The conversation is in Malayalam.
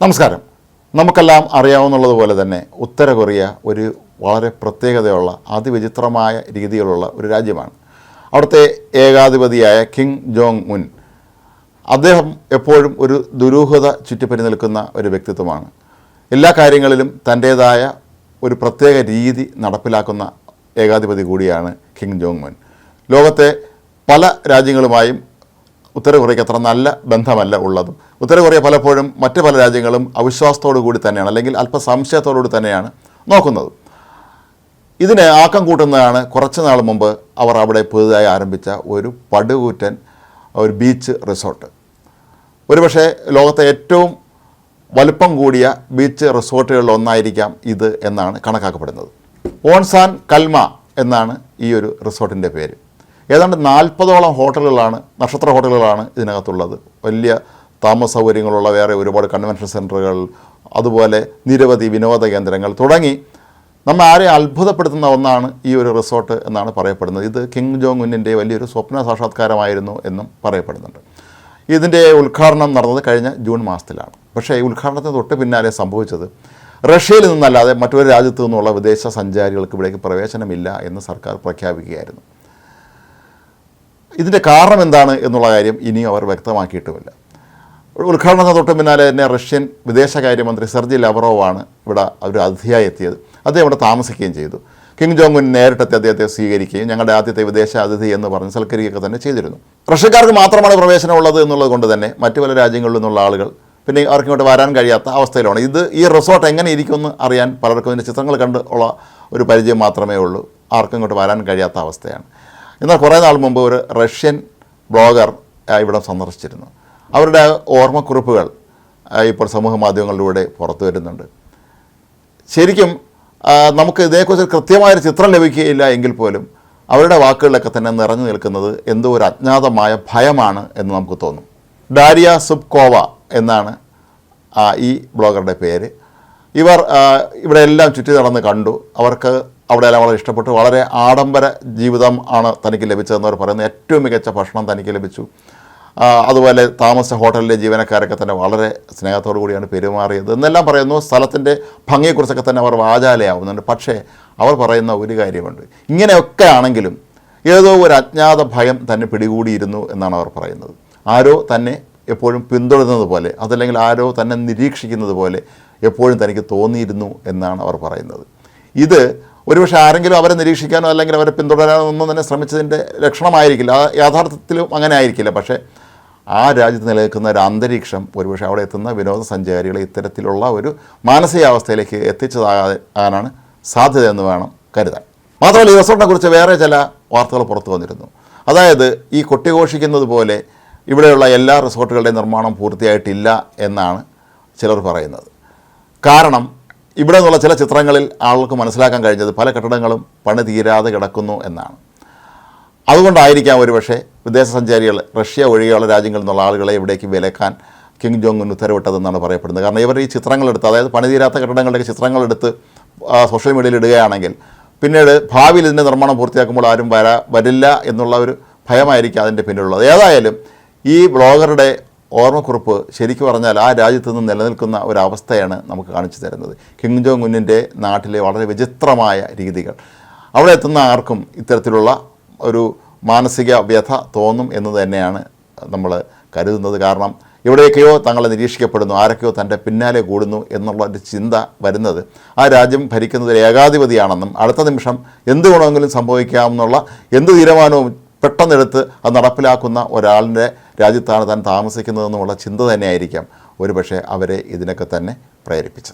നമസ്കാരം. നമുക്കെല്ലാം അറിയാവുന്നതുപോലെ തന്നെ ഉത്തര കൊറിയ ഒരു വളരെ പ്രത്യേകതയുള്ള അതിവിചിത്രമായ രീതിയിലുള്ള ഒരു രാജ്യമാണ്. അവിടുത്തെ ഏകാധിപതിയായ കിം ജോങ് ഉൻ, അദ്ദേഹം എപ്പോഴും ഒരു ദുരൂഹത ചുറ്റിപ്പറ്റി നിൽക്കുന്ന ഒരു വ്യക്തിത്വമാണ്. എല്ലാ കാര്യങ്ങളിലും തൻ്റേതായ ഒരു പ്രത്യേക രീതി നടപ്പിലാക്കുന്ന ഏകാധിപതി കൂടിയാണ് കിം ജോങ് ഉൻ. ലോകത്തെ പല രാജ്യങ്ങളുമായും ഉത്തര കൊറിയയ്ക്ക് അത്ര നല്ല ബന്ധമല്ല ഉള്ളതും. ഉത്തര കൊറിയ പലപ്പോഴും മറ്റ് പല രാജ്യങ്ങളും അവിശ്വാസത്തോടു കൂടി തന്നെയാണ്, അല്ലെങ്കിൽ അല്പ സംശയത്തോടുകൂടി തന്നെയാണ് നോക്കുന്നത്. ഇതിന് ആക്കം കൂട്ടുന്നതാണ് കുറച്ച് നാൾ മുമ്പ് അവർ അവിടെ പുതുതായി ആരംഭിച്ച ഒരു പടുകൂറ്റൻ ഒരു ബീച്ച് റിസോർട്ട്. ഒരുപക്ഷെ ലോകത്തെ ഏറ്റവും വലുപ്പം കൂടിയ ബീച്ച് റിസോർട്ടുകളിൽ ഒന്നായിരിക്കാം ഇത് എന്നാണ് കണക്കാക്കപ്പെടുന്നത്. ഓൺസാൻ കൽമ എന്നാണ് ഈ ഒരു റിസോർട്ടിൻ്റെ പേര്. ഏതാണ്ട് 40ഓളം ഹോട്ടലുകളാണ്, നക്ഷത്ര ഹോട്ടലുകളാണ് ഇതിനകത്തുള്ളത്. വലിയ താമസ സൗകര്യങ്ങളുള്ള വേറെ ഒരുപാട് കൺവെൻഷൻ സെൻറ്ററുകൾ, അതുപോലെ നിരവധി വിനോദ കേന്ദ്രങ്ങൾ തുടങ്ങി നമ്മെ ആരെ അത്ഭുതപ്പെടുത്തുന്ന ഒന്നാണ് ഈ ഒരു റിസോർട്ട് എന്നാണ് പറയപ്പെടുന്നത്. ഇത് കിം ജോങ് ഉന്നിൻ്റെ വലിയൊരു സ്വപ്ന സാക്ഷാത്കാരമായിരുന്നു എന്നും പറയപ്പെടുന്നുണ്ട്. ഇതിൻ്റെ ഉദ്ഘാടനം നടന്നത് കഴിഞ്ഞ ജൂൺ മാസത്തിലാണ്. പക്ഷേ ഈ ഉദ്ഘാടനത്തിന് തൊട്ട് പിന്നാലെ സംഭവിച്ചത് റഷ്യയിൽ നിന്നല്ലാതെ മറ്റൊരു രാജ്യത്തു നിന്നുള്ള വിദേശ സഞ്ചാരികൾക്ക് ഇവിടേക്ക് പ്രവേശനമില്ല എന്ന് സർക്കാർ പ്രഖ്യാപിക്കുകയായിരുന്നു. ഇതിൻ്റെ കാരണം എന്താണ് എന്നുള്ള കാര്യം ഇനിയും അവർ വ്യക്തമാക്കിയിട്ടുമില്ല. ഉദ്ഘാടനത്തിന് തൊട്ട് പിന്നാലെ തന്നെ റഷ്യൻ വിദേശകാര്യമന്ത്രി സെർജി ലാവ്റോവാണ് ഇവിടെ ഒരു അതിഥിയായി എത്തിയത്. അദ്ദേഹം ഇവിടെ താമസിക്കുകയും ചെയ്തു. കിം ജോങ് ഉൻ നേരിട്ടെത്തി അദ്ദേഹത്തെ സ്വീകരിക്കുകയും ഞങ്ങളുടെ ആദ്യത്തെ വിദേശ അതിഥി എന്ന് പറഞ്ഞ് സൽക്കരിക്കുകയൊക്കെ തന്നെ ചെയ്തിരുന്നു. റഷ്യക്കാർക്ക് മാത്രമാണ് പ്രവേശനമുള്ളത് എന്നുള്ളത് കൊണ്ട് തന്നെ മറ്റു പല രാജ്യങ്ങളിൽ നിന്നുള്ള ആളുകൾ പിന്നെ അവർക്ക് ഇങ്ങോട്ട് വരാൻ കഴിയാത്ത അവസ്ഥയിലാണ്. ഈ റിസോർട്ട് എങ്ങനെ ഇരിക്കുമെന്ന് അറിയാൻ പലർക്കും ഇതിൻ്റെ ചിത്രങ്ങൾ കണ്ട് ഉള്ള ഒരു പരിചയം മാത്രമേ ഉള്ളൂ. ആർക്കും ഇങ്ങോട്ട് വരാൻ കഴിയാത്ത അവസ്ഥയാണ്. എന്നാൽ കുറേ നാൾ മുമ്പ് ഒരു റഷ്യൻ ബ്ലോഗർ ഇവിടെ സന്ദർശിച്ചിരുന്നു. അവരുടെ ഓർമ്മക്കുറിപ്പുകൾ ഇപ്പോൾ സമൂഹ മാധ്യമങ്ങളിലൂടെ പുറത്തു വരുന്നുണ്ട്. ശരിക്കും നമുക്ക് ഇതേക്കുറിച്ച് കൃത്യമായൊരു ചിത്രം ലഭിക്കുകയില്ല എങ്കിൽ പോലും അവരുടെ വാക്കുകളിലൊക്കെ തന്നെ നിറഞ്ഞു നിൽക്കുന്നത് എന്തോ ഒരു അജ്ഞാതമായ ഭയമാണ് എന്ന് നമുക്ക് തോന്നും. ഡാരിയ സുബ്കോവ എന്നാണ് ഈ ബ്ലോഗറുടെ പേര്. ഇവർ ഇവിടെ എല്ലാം ചുറ്റി നടന്ന് കണ്ടു. അവർക്ക് അവിടെയെല്ലാം വളരെ ഇഷ്ടപ്പെട്ടു. വളരെ ആഡംബര ജീവിതം ആണ് തനിക്ക് ലഭിച്ചതെന്ന് അവർ പറയുന്നു. ഏറ്റവും മികച്ച ഭക്ഷണം തനിക്ക് ലഭിച്ചു. അതുപോലെ താമസ ഹോട്ടലിലെ ജീവനക്കാരൊക്കെ തന്നെ വളരെ സ്നേഹത്തോടു കൂടിയാണ് പെരുമാറിയത് എന്നെല്ലാം പറയുന്നു. സ്ഥലത്തിൻ്റെ ഭംഗിയെക്കുറിച്ചൊക്കെ തന്നെ അവർ വാചാലയാവുന്നുണ്ട്. പക്ഷേ അവർ പറയുന്ന ഒരു കാര്യമുണ്ട്, ഇങ്ങനെയൊക്കെ ആണെങ്കിലും ഏതോ ഒരു അജ്ഞാത ഭയം തന്നെ പിടികൂടിയിരുന്നു എന്നാണ് അവർ പറയുന്നത്. ആരോ തന്നെ എപ്പോഴും പിന്തുടരുന്നത് പോലെ, അതല്ലെങ്കിൽ ആരോ തന്നെ നിരീക്ഷിക്കുന്നത് പോലെ എപ്പോഴും തനിക്ക് തോന്നിയിരുന്നു എന്നാണ് അവർ പറയുന്നത്. ഇത് ഒരുപക്ഷെ ആരെങ്കിലും അവരെ നിരീക്ഷിക്കാനോ അല്ലെങ്കിൽ അവരെ പിന്തുടരാനോ ഒന്നും തന്നെ ശ്രമിച്ചതിൻ്റെ ലക്ഷണമായിരിക്കില്ല. യാഥാർത്ഥ്യത്തിലും അങ്ങനെ ആയിരിക്കില്ല. പക്ഷേ ആ രാജ്യത്ത് നിലനിൽക്കുന്ന ഒരു അന്തരീക്ഷം ഒരുപക്ഷെ അവിടെ എത്തുന്ന വിനോദസഞ്ചാരികളെ ഇത്തരത്തിലുള്ള ഒരു മാനസികാവസ്ഥയിലേക്ക് എത്തിച്ചതാകാനാണ് സാധ്യതയെന്ന് വേണം കരുതാൻ. മാത്രമല്ല, ഈ റിസോർട്ടിനെ കുറിച്ച് വേറെ ചില വാർത്തകൾ പുറത്തു വന്നിരുന്നു. അതായത് ഈ കൊട്ടിഘോഷിക്കുന്നത് പോലെ ഇവിടെയുള്ള എല്ലാ റിസോർട്ടുകളുടെയും നിർമ്മാണം പൂർത്തിയായിട്ടില്ല എന്നാണ് ചിലർ പറയുന്നത്. കാരണം ഇവിടെ നിന്നുള്ള ചില ചിത്രങ്ങളിൽ ആളുകൾക്ക് മനസ്സിലാക്കാൻ കഴിഞ്ഞത് പല കെട്ടിടങ്ങളും പണി തീരാതെ കിടക്കുന്നു എന്നാണ്. അതുകൊണ്ടായിരിക്കാം ഒരുപക്ഷെ വിദേശ സഞ്ചാരികൾ റഷ്യ ഒഴികെയുള്ള രാജ്യങ്ങളിൽ നിന്നുള്ള ആളുകളെ ഇവിടേക്ക് വിലക്കാൻ കിം ജോങ് ഉൻ ഉത്തരവിട്ടതെന്നാണ് പറയപ്പെടുന്നത്. കാരണം ഇവർ ഈ ചിത്രങ്ങളെടുത്ത്, അതായത് പണി തീരാത്ത കെട്ടിടങ്ങളുടെയൊക്കെ ചിത്രങ്ങളെടുത്ത് സോഷ്യൽ മീഡിയയിൽ ഇടുകയാണെങ്കിൽ പിന്നീട് ഭാവിയിൽ ഇതിൻ്റെ നിർമ്മാണം പൂർത്തിയാക്കുമ്പോൾ ആരും വരില്ല എന്നുള്ള ഒരു ഭയമായിരിക്കും അതിൻ്റെ പിന്നിലുള്ളത്. ഏതായാലും ഈ ബ്ലോഗറുടെ ഓർമ്മക്കുറിപ്പ് ശരിക്കും പറഞ്ഞാൽ ആ രാജ്യത്ത് നിന്ന് നിലനിൽക്കുന്ന ഒരവസ്ഥയാണ് നമുക്ക് കാണിച്ചു തരുന്നത്. കിം ജോങ് ഉന്നിൻ്റെ നാട്ടിലെ വളരെ വിചിത്രമായ രീതികൾ. അവിടെ എത്തുന്ന ആർക്കും ഇത്തരത്തിലുള്ള ഒരു മാനസിക വ്യഥ തോന്നും എന്ന് തന്നെയാണ് നമ്മൾ കരുതുന്നത്. കാരണം എവിടെയൊക്കെയോ തങ്ങളെ നിരീക്ഷിക്കപ്പെടുന്നു, ആരൊക്കെയോ തൻ്റെ പിന്നാലെ കൂടുന്നു എന്നുള്ള ഒരു ചിന്ത വരുന്നത് ആ രാജ്യം ഭരിക്കുന്നത് ഏകാധിപതിയാണെന്നും അടുത്ത നിമിഷം എന്ത് ഗുണമെങ്കിലും സംഭവിക്കാമെന്നുള്ള എന്ത് തീരുമാനവും പെട്ടെന്നെടുത്ത് അത് നടപ്പിലാക്കുന്ന ഒരാളിൻ്റെ രാജ്യത്താണ് താൻ താമസിക്കുന്നതെന്നുള്ള ചിന്ത തന്നെയായിരിക്കാം ഒരുപക്ഷെ അവരെ ഇതിനൊക്കെ തന്നെ പ്രേരിപ്പിച്ചത്.